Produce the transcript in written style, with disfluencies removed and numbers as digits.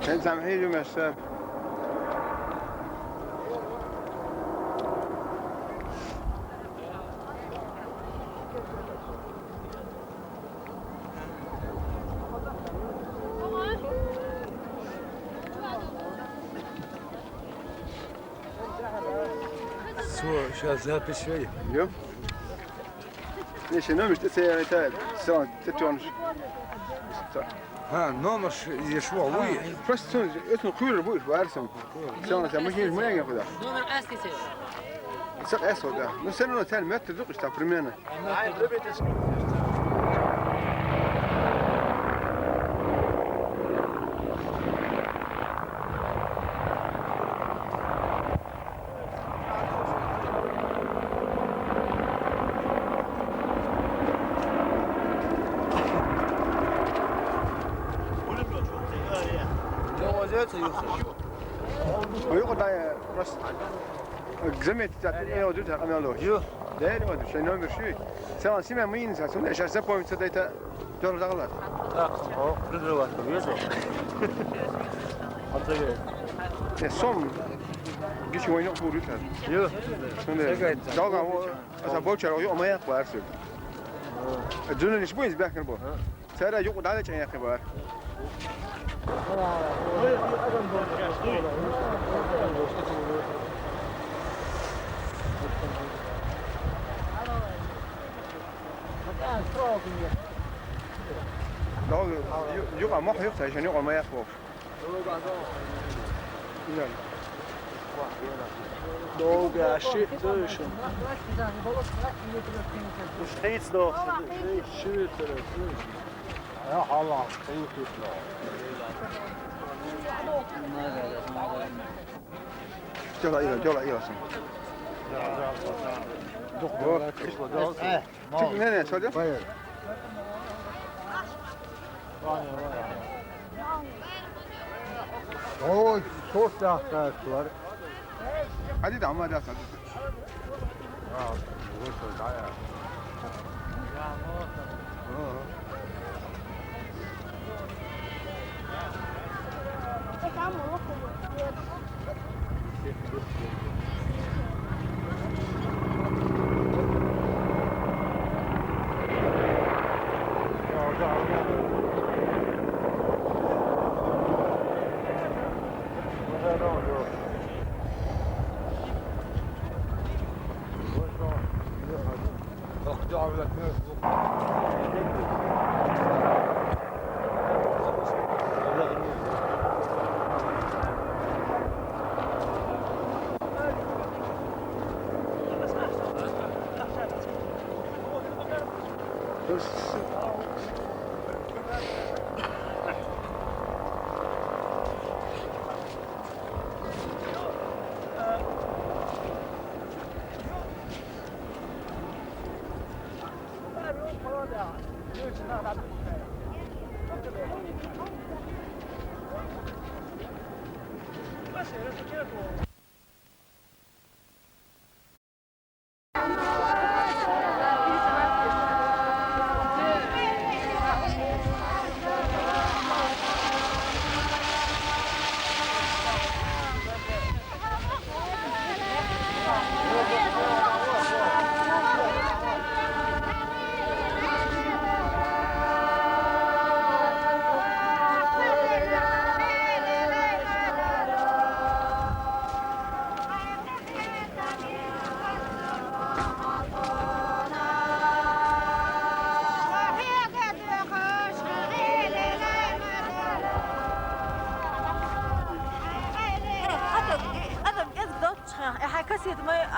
Sen samhiyo mesela. شاذها بشوية. يو ليش نومش تسير تاعي سون تتونش ها نومش يشوع وي. فاست سون اسمه كور بوش وارسم سون مش ما ينقذ نمر اسكي سير سق اسود ده نسنو تاع متر ذوق تاع بريمانا ويقول ده راس زمت تاع ايه ودوت عملوا يو ده اللي ودوت شيء نمر شيء سواء سيما مين سون ايش حسب بوينت تاع دور دغلط اه برجر واحد بيزو حطيه الصوم جيش وين يقبل ريتها يو داغا هو اذا بوتشر يو ما يقبل ارسل الدنيا مش بوينت باك نبو سارة يقعد على شيء يا اخي بار يقع ما يفتح عشان يقع ما يخوف Долго shit дышим. Steeds nog. Shit Ja, Allah, goed is nog. جولا إيرا سن شوف من هنا سولف Oy, çok tahta var. عديد عمال ده صدق Adam ez gdot. Ja, hij kan zitten, maar